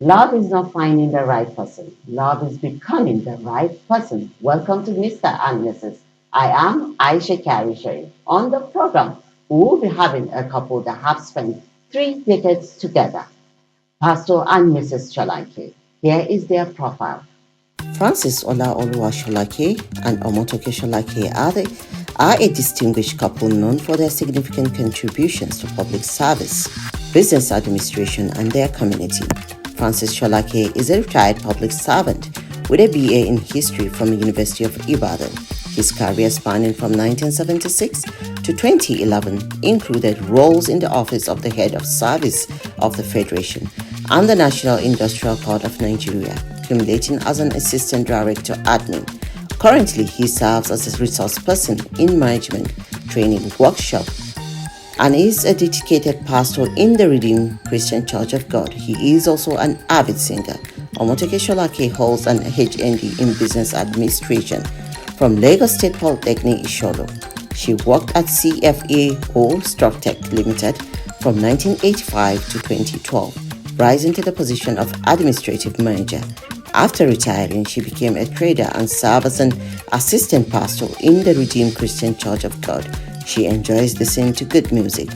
Love is not finding the right person. Love is becoming the right person. Welcome to Mr. and Mrs. I am Aisha Carey. On the program, we will be having a couple that have spent 3 decades together. Pastor and Mrs. Solankes. Here is their profile. Francis Olaoluwa Solankes and Omotoke Solankes are a distinguished couple known for their significant contributions to public service, business administration, and their community. Francis Solankes is a retired public servant with a BA in history from the University of Ibadan. His career spanning from 1976 to 2011 included roles in the office of the head of service of the Federation and the National Industrial Court of Nigeria, accumulating as an assistant director admin. Currently, he serves as a resource person in management training workshop and is a dedicated pastor in the Redeemed Christian Church of God. He is also an avid singer. Omotoke Solankes holds an HND in Business Administration from Lagos State Polytechnic Isholo. She worked at CFAO Structech Limited from 1985 to 2012, rising to the position of administrative manager. After retiring, she became a trader and served as an assistant pastor in the Redeemed Christian Church of God. She enjoys listening to good music.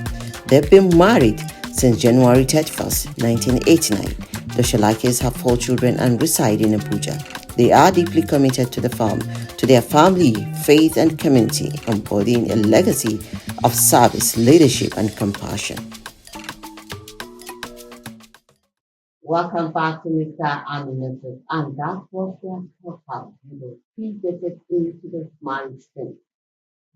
They've been married since January 31st, 1989. The Solankes have 4 children and reside in Abuja. They are deeply committed to their family, faith, and community, embodying a legacy of service, leadership, and compassion. Welcome back to Mr. and Mrs. And that was their profile. 3 decades into the marriage thing.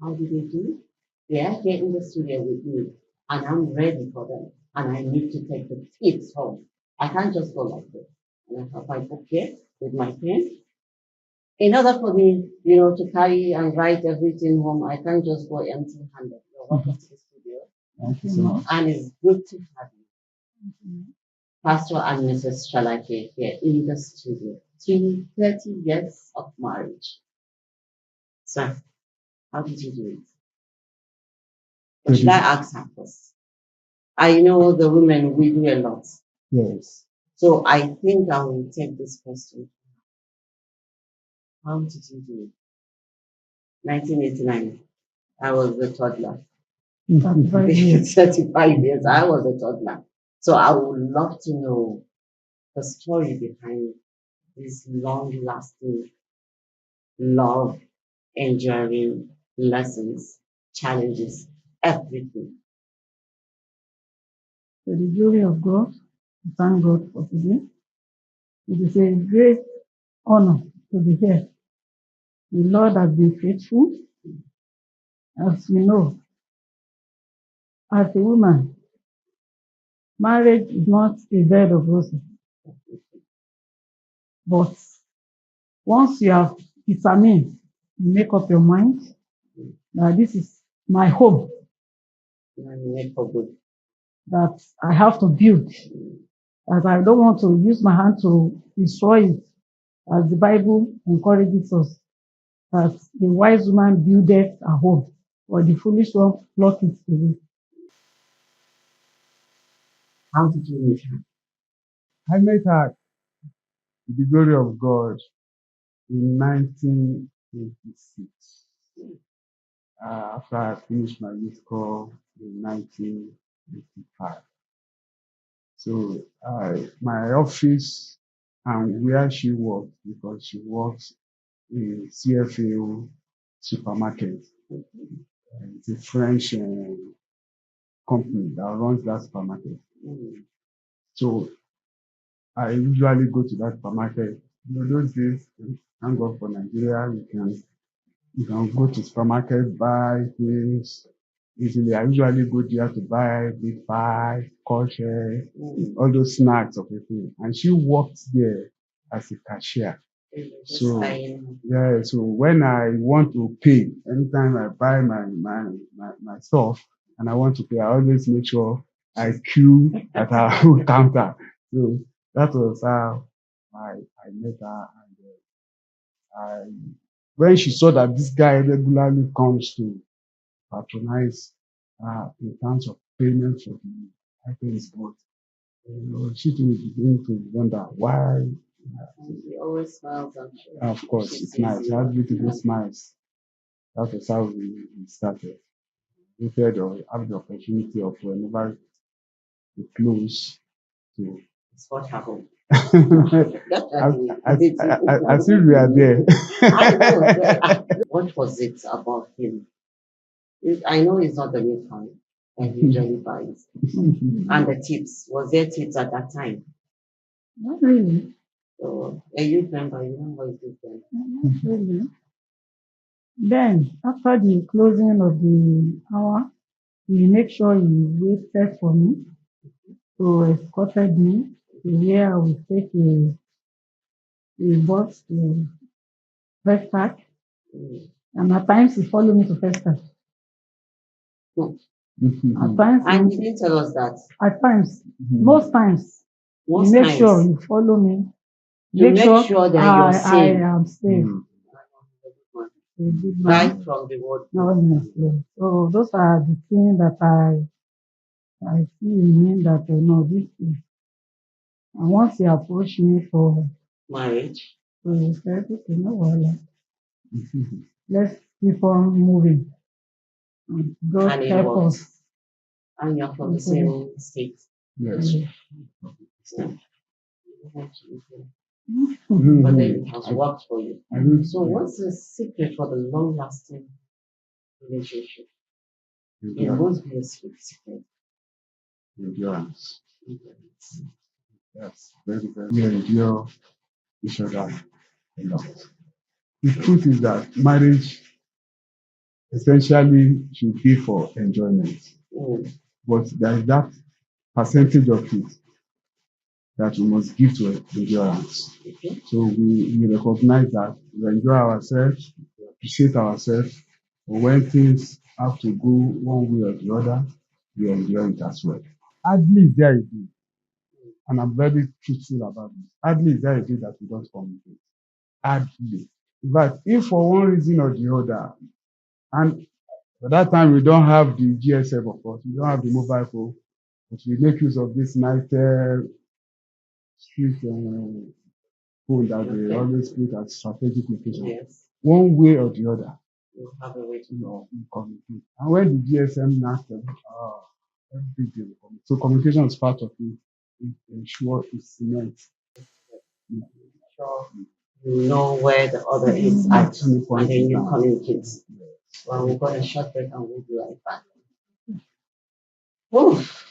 How did they do? They are here in the studio with me, and I'm ready for them. And I need to take the kids home. I can't just go like this. And I have my book here with my pen. In order for me, to carry and write everything home, I can't just go empty-handed. You're welcome to the studio. Thank you so much. And it's good to have you. Pastor and Mrs. Solankes here in the studio. 30 years of marriage. Sir, how did you do it? Or should I ask her first? I know the women, we do a lot. Yes. So I think I will take this question. How did you do it? 1989, I was a toddler. 35 years, I was a toddler. So I would love to know the story behind this long-lasting love, enduring lessons, challenges, everything. To the glory of God, we thank God for today. It is a great honor to be here. The Lord has been faithful. As we know, as a woman, marriage is not a bed of roses. But once you have determined, you make up your mind that this is my home, that I have to build, that I don't want to use my hand to destroy it, as the Bible encourages us, that the wise woman buildeth a home, or the foolish one pluck it away. How did you meet her? I met her with the glory of God in 1986. After I finished my youth corps in 1985. So my office and where she works, because she works in CFAO supermarket. It's a French company that runs that supermarket. So I usually go to that supermarket. Those days, thank God for Nigeria, you can go to supermarket, buy things easily. I usually go there to buy big pie, kosher, all those snacks of a thing. And she worked there as a cashier. So yeah, so when I want to pay, anytime I buy my stuff and I want to pay, I always make sure I queue at our counter. So that was how I met her. And I, when she saw that this guy regularly comes to patronize in terms of payment for the items bought, she too is beginning to wonder why. He always smiles, I'm sure. Of course, it's nice. She has beautiful smiles. That was how we started. We had or have the opportunity of whenever we close to. It's what happened. as, as if we are there. I know. What was it about him? I know he's not the meat fan that he usually buys. And the tips, was there tips at that time? Not really. So, a youth member, you know what is then? Not really. Then, after the closing of the hour, he made sure he waited for me, so escorted me to where I would take a bus to First Park. And at times he followed me to First Park. At times, And he didn't tell us that. At times, most times, he make sure he follow me. Make sure that you're safe. I am safe. Right from the word. Honestly. So those are the things that I see in him that no, this is. And once he approached me for marriage, so he said, okay, no worries. Let's keep on moving. God help us. And you're from the same state. Yes. But then it has worked for you. So what's the secret for the long-lasting relationship? It must be a secret. Endurance. Yes, very, very. We endure each other a lot. The truth is that marriage essentially should be for enjoyment. But there is that percentage of it that we must give to endurance. So we recognize that we enjoy ourselves, we appreciate ourselves, but when things have to go one way or the other, we enjoy it as well. Hardly is there a day, and I'm very truthful about this. Hardly is there a day that we don't communicate. Hardly. In fact, if for one reason or the other, and at that time we don't have the GSM, of course, we don't have the mobile phone, but we make use of this night street phone that they always put at strategic location. Yes. One way or the other, you have a way to communicate. And when the GSM knacks them, every day we communicate. So communication is part of it. It ensures it cements. Sure. You know where the other is at, and then you communicate. Well, we've got a short break and we'll be right back. Oof.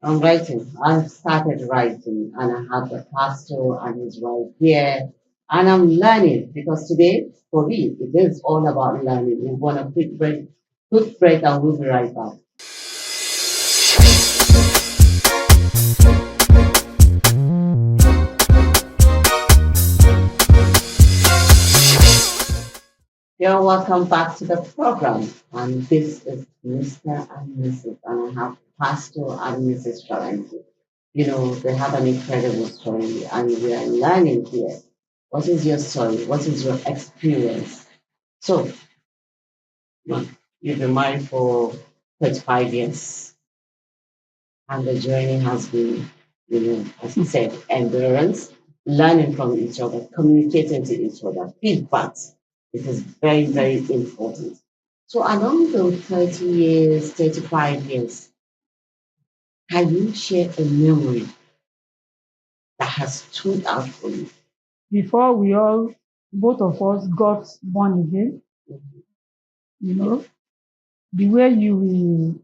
I'm writing. I've started writing, and I have the pastor and his wife here, and I'm learning because today, for me, it is all about learning. We want a quick break, and we'll be right back. You're welcome back to the program, and this is Mr. and Mrs. and I have Pastor and Mrs. Solankes. You know, they have an incredible story, and we are learning here. What is your story? What is your experience? So, you've been married for 35 years, and the journey has been, as you said, endurance, learning from each other, communicating to each other, feedback. It is very, very important. So, along those 30 years, 35 years, Can you share a memory that has stood out for you? Before both of us got born again, you know, the way you will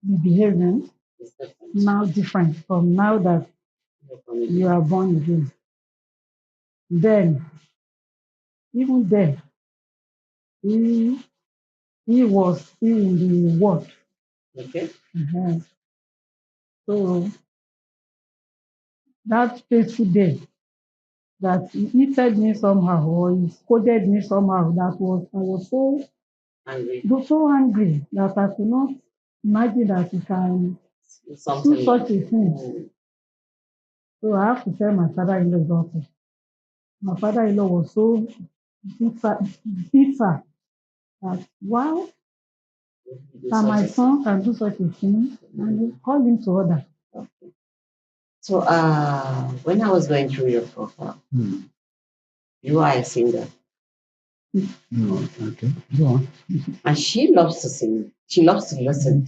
be behaving It's different. now different from now that you are born again. Then, even then, he he was still in the world. Okay. Mhm. So that fateful day that he eated me somehow or he scolded me somehow, I was Angry. so angry that I could not imagine that he can do Something such like a thing. So I have to tell my father-in-law about it. My father-in-law was so bitter, bitter that wow, that my son can do such a thing, and he called him to order. Okay. So when I was going through your profile, you are a singer. Okay. Go on. And she loves to sing. She loves to listen.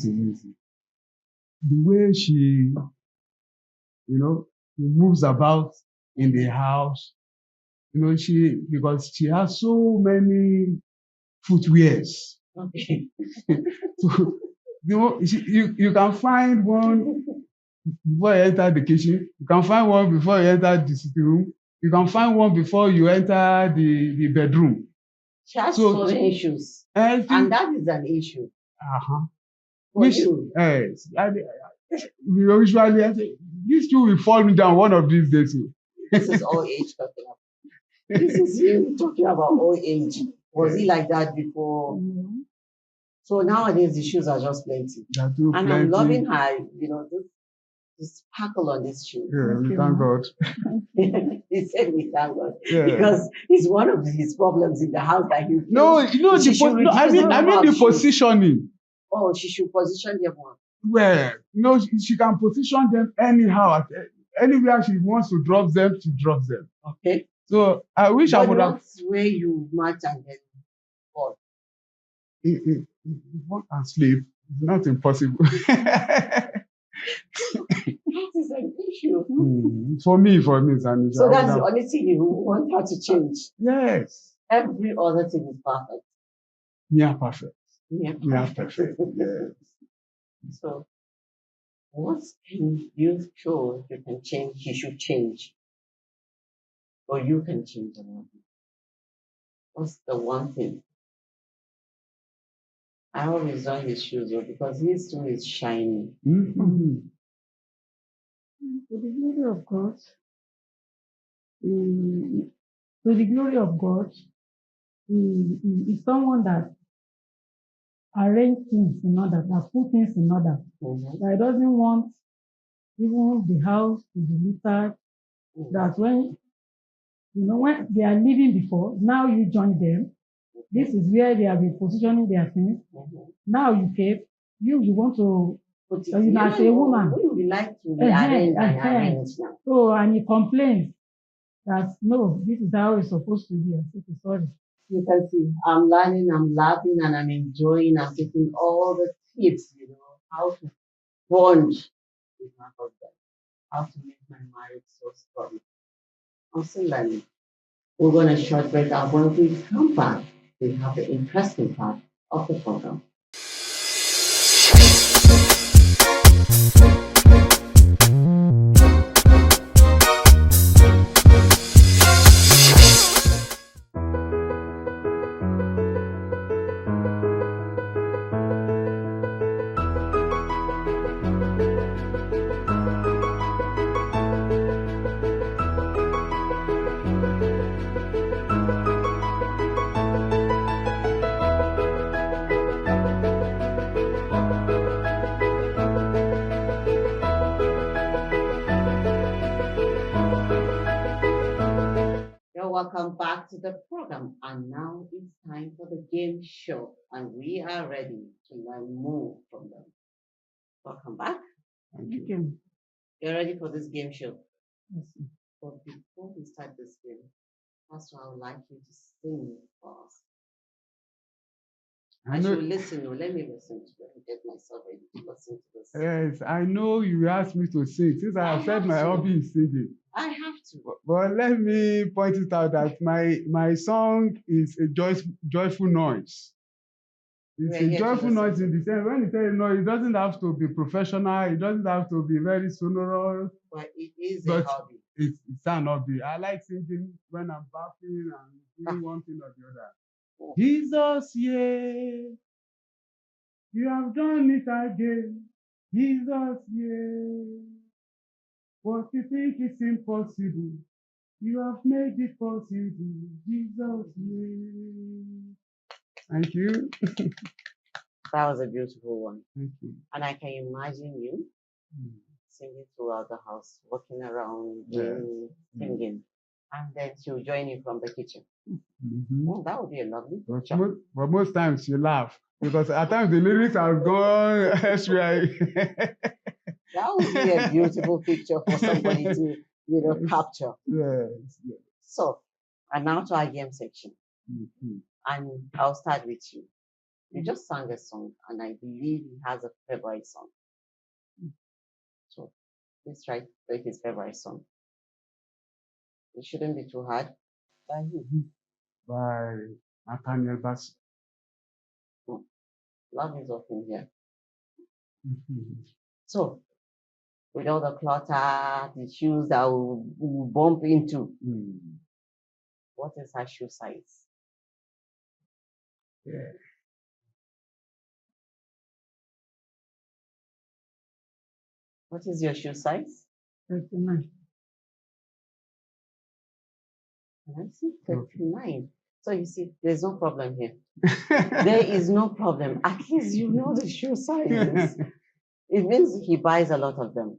The way she, moves about in the house, because she has so many footwears. Okay. So, you can find one before you enter the kitchen. You can find one before you enter the sitting room. You can find one before you enter the bedroom. She has so many issues. And that is an issue. Uh-huh. For you. Yes. We usually say, these two will fall me down one of these days. This is old age talking about. This is you talking about old age. Was he like that before? Mm-hmm. So nowadays the shoes are just plenty. And I'm loving her, this sparkle on this shoe. Yeah, we thank God. He said we thank God. Yeah. Because it's one of his problems in the house that he I mean the positioning. Oh, she should position them well. Well, she can position them anyhow. Anywhere she wants to drop them, she drops them. Okay. So I wish I would have. What's where you match and then fall? If one can sleep, it's not impossible. That is an issue. For me, it's an issue. So that's the only thing you want her to change. Yes. Every other thing is perfect. Yeah, perfect. Yeah, perfect. Yes. So, what can you show you can change? He should change, or you can change another. What's the one thing? I always done his shoes because his too is shiny. To the glory of God, to the glory of God, he is someone that arrange things in order, that put things in order. That doesn't want even the house to be littered. That when they are living before, now you join them. This is where they have been positioning their things. Now you came, you want to, as a woman, we like to be arranged now. So, and he complains that no, this is how it's supposed to be. I said, sorry. You can see, I'm learning, I'm laughing, and I'm enjoying. I'm taking all the tips, how to bond with my husband, how to make my marriage so strong. I'm still learning. We're going to short break, and when we come back, we have the interesting part of the program. Welcome back to the program, and now it's time for the game show, and we are ready to learn more from them. Welcome back. Thank you. You're ready for this game show? Yes. But before we start this game, first of all, I would like you to sing for us. I should listen. No, let me listen to it. Get myself ready to listen to this. Yes, I know you asked me to sing. Since I have said my hobby is singing. I have to. But let me point it out that my song is a joyful noise. It's a joyful noise in the sense when you say noise, it doesn't have to be professional, it doesn't have to be very sonorous. But it is a hobby. It's an hobby. I like singing when I'm bathing and doing one thing or the other. Oh. Jesus, yeah, you have done it again. Jesus, yeah. What you think is impossible, you have made it possible. Jesus, yeah. Thank you. That was a beautiful one. Thank you. And I can imagine you singing throughout the house, walking around, singing. And then she'll join you from the kitchen. Mm-hmm. Oh, that would be a lovely picture. But most times you laugh because at times the lyrics are gone elsewhere. That would be a beautiful picture for somebody to, capture. Yes. So, and now to our game section. Mm-hmm. And I'll start with you. You just sang a song, and I believe he has a favorite song. So, please try to play his favorite song. It shouldn't be too hard. By who? By Nathaniel Bass. Love is often here. Mm-hmm. So, with all the clutter, the shoes that we'll bump into, what is her shoe size? Yeah. What is your shoe size? 39. I see 39. So you see, there's no problem here. There is no problem. At least you know the shoe sizes. It means he buys a lot of them.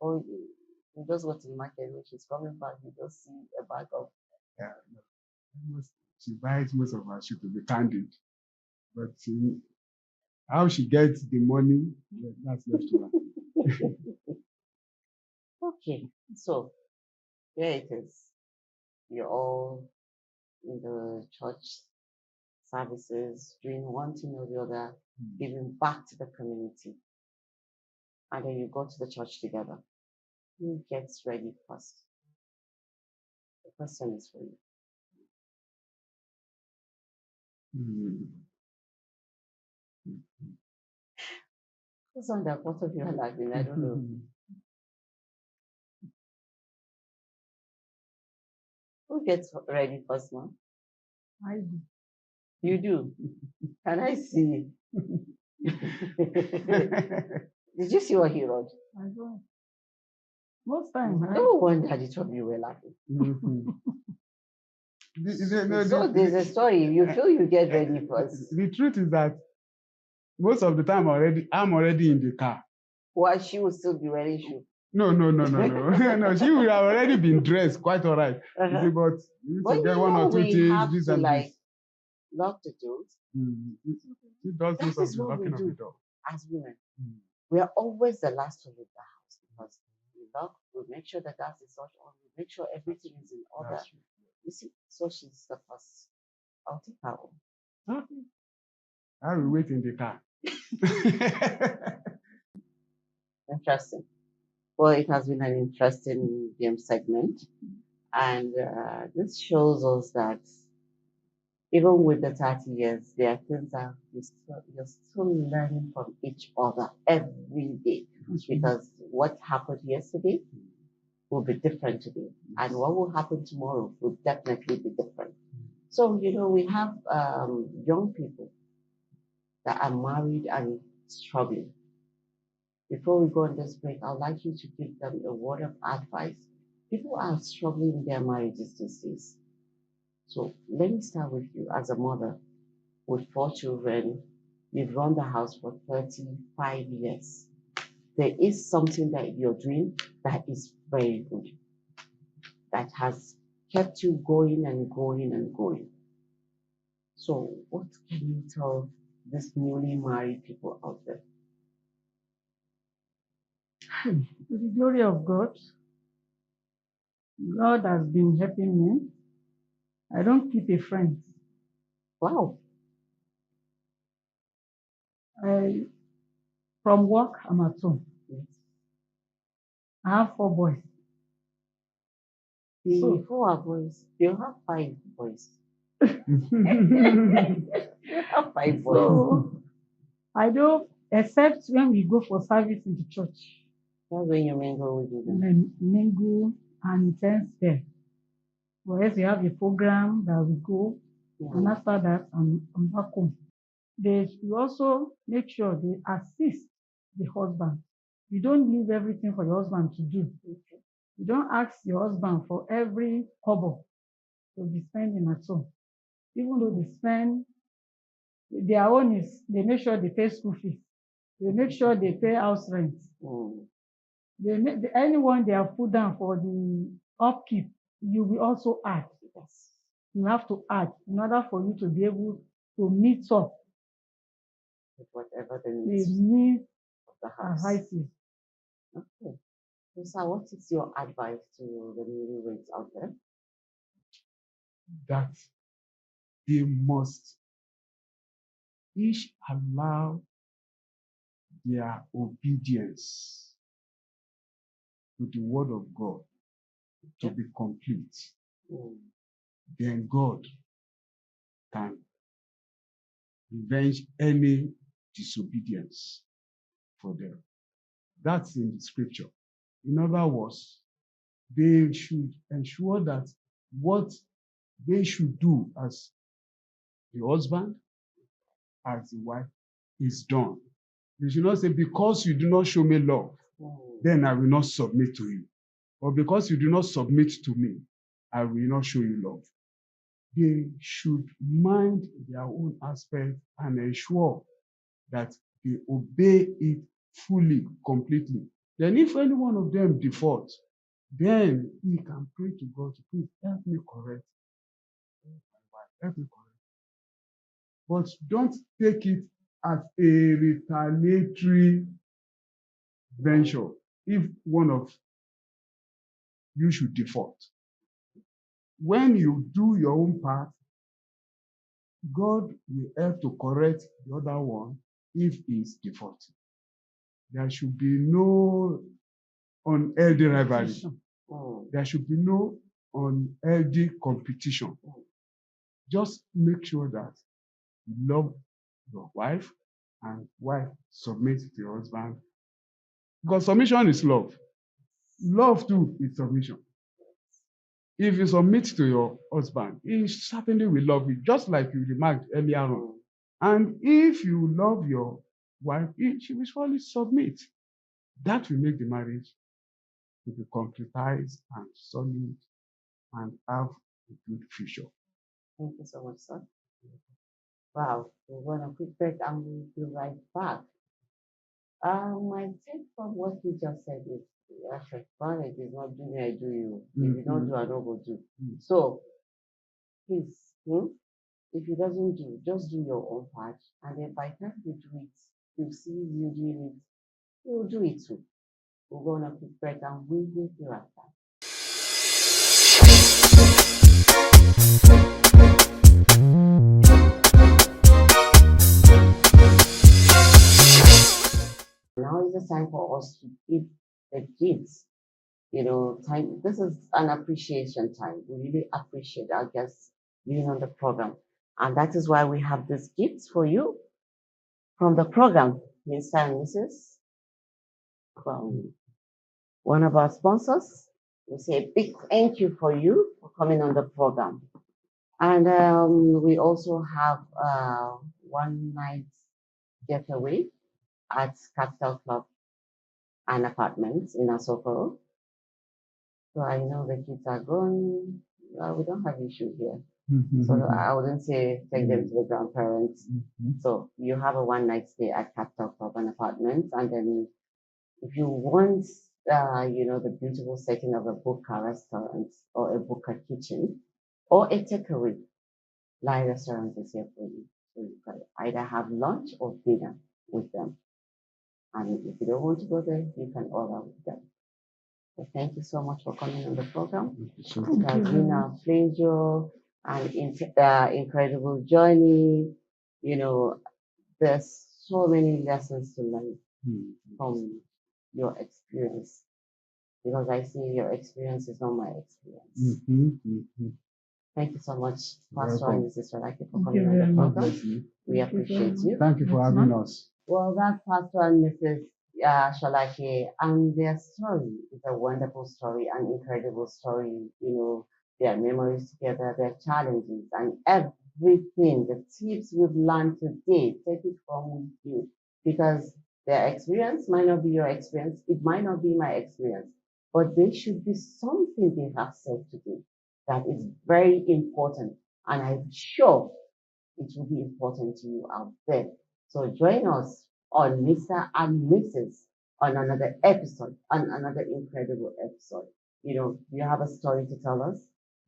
Or you just go to the market, when she's coming back, you just see a bag of. Yeah, she buys most of her shoes, to be candid. But how she gets the money, that's left to her. Okay, so here it is. You're all in the church services, doing one thing or the other, giving back to the community. And then you go to the church together. Who gets ready first? The question is for you. Who's on that? Both of you are laughing. I don't know. Who gets ready first, man? I do. You do? Can I see? Did you see what he wrote? I do. Most times. No wonder the two of you were laughing. So there's a story. You feel you get ready first. The truth is that most of the time I'm already in the car. Well, she will still be wearing shoes. No. No, she would have already been dressed quite all right. Uh-huh. But you need to get one or two things. This and this. Lock the doors. She does most of the locking of the door. As women, we are always the last to leave the house because we lock, we make sure the gas is on, we make sure everything is in order. You see, so she's the first. I'll take her home. Okay. I will wait in the car. Interesting. Well, it has been an interesting game segment. And this shows us that even with the 30 years, there are things that you're still learning from each other every day. Because what happened yesterday will be different today. And what will happen tomorrow will definitely be different. So, we have young people that are married and struggling. Before we go on this break, I'd like you to give them a word of advice. People are struggling in their marriages these days. So let me start with you as a mother with 4 children. You've run the house for 35 years. There is something that you're doing that is very good, that has kept you going and going and going. So what can you tell these newly married people out there? To the glory of God, God has been helping me. I don't keep a friend. Wow. From work, I'm at home. I have 4 boys. The 4 boys, you have 5 boys. You have 5 boys. So I don't, except when we go for service in the church. That's when you mingle with them. Mingle and intense there. Whereas we have a program that we go, and after that, I'm back home. They should also make sure they assist the husband. You don't leave everything for your husband to do. You don't ask your husband for every kobo to be spending at home. Even though they spend, their own is, they make sure they pay school fees. They make sure they pay house rent. Anyone they have put down for the upkeep, you will also add. Yes. You have to add in order for you to be able to meet up with whatever the needs of the house. Okay. So, sir, what is your advice to the newlyweds out there? That they must each allow their obedience to the word of God to be complete. Then God can revenge any disobedience for them. That's in the scripture. In other words, they should ensure that what they should do as the husband, as the wife, is done. They should not say, because you do not show me love, then I will not submit to you. Or because you do not submit to me, I will not show you love. They should mind their own aspect and ensure that they obey it fully, completely. Then if any one of them defaults, then he can pray to God to please help me correct. Help me correct. But don't take it as a retaliatory venture if one of you should default. When you do your own part, God will help to correct the other one if he's defaulting. There should be no unhealthy rivalry. There should be no unhealthy competition. Just make sure that you love your wife and wife submits to your husband. Because submission is love. Love too is submission. If you submit to your husband, he certainly will love you, just like you remarked earlier on. And if you love your wife, she will surely submit. That will make the marriage to be concretized and solid and have a good future. Thank you so much, sir. Wow, we're going to quick break and we'll be right back. My take from what you just said is, actually, marriage is not do me, I do you. If you don't do, I don't go do. So, please, if you doesn't do, just do your own part. And then by the time you do it, you see you doing it, you'll do it too. We're going to quick break and we will be right back. Now is the time for us to give the kids, time. This is an appreciation time. We really appreciate our guests being on the program. And that is why we have these gifts for you from the program, Mr. and Mrs. From one of our sponsors. We say a big thank you for you for coming on the program. And we also have one night getaway at Capital Club and Apartments in Asoko. So I know the kids are grown. We don't have issue here. So I wouldn't say take them to the grandparents. So you have a one night stay at Capital Club and Apartments. And then if you want, the beautiful setting of a Buka restaurant or a Buka kitchen or a takeaway, Lai restaurant is here for you. So you can either have lunch or dinner with them. And if you don't want to go there, you can order with them. So thank you so much for coming on the program. It has been a pleasure and incredible journey. There's so many lessons to learn Mm. from your experience, because I see your experience is not my experience. Thank you so much, Pastor and Welcome. Mrs. Solankes, for Thank coming you on very the much. God bless program. you. We Thank you appreciate very you. much. Thank you for Yes, having ma'am. us. Well, that's Pastor and Mrs. Solankes, and their story is a wonderful story, an incredible story. You know, their memories together, their challenges, and everything, the tips we've learned today, take it from with you, because their experience might not be your experience, it might not be my experience, but there should be something they have said today that is very important, and I'm sure it will be important to you out there. So join us on Mr. and Mrs. on another episode, on another incredible episode. You know, do you have a story to tell us?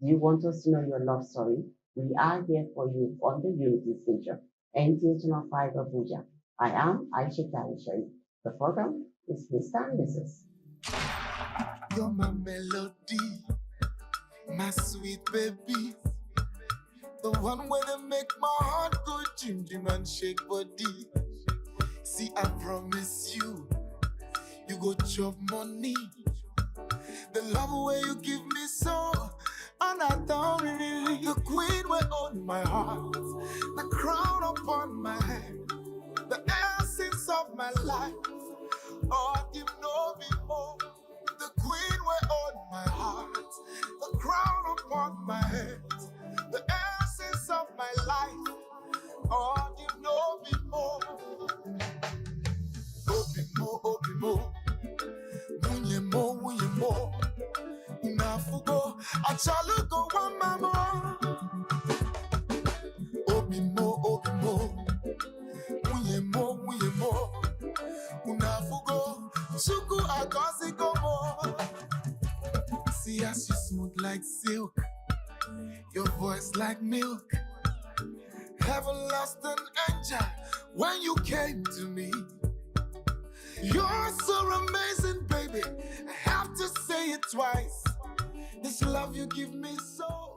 Do you want us to know your love story? We are here for you on the Unity Station, NTA5ABUJA. I am Aisha Karishay. The program is Mr. and Mrs. You're my melody, my sweet baby. The one where they make my heart go jim jim and shake body. See, I promise you, you go chop money. The love way you give me so, and I don't really. The queen will own my heart, the crown upon my head, the essence of my life. Oh, you know me more. The queen will own my heart, the crown upon my head, the essence of my life. Oh, you know me more. Obi mo, munye mo. Inafugo, achalugo one mama. Obi mo, munye mo. Unafugo, suku agosi go mo. See as you smooth like silk, your voice like milk. Heaven lost an angel when you came to me. You're so amazing, baby. I have to say it twice. This love you give me so.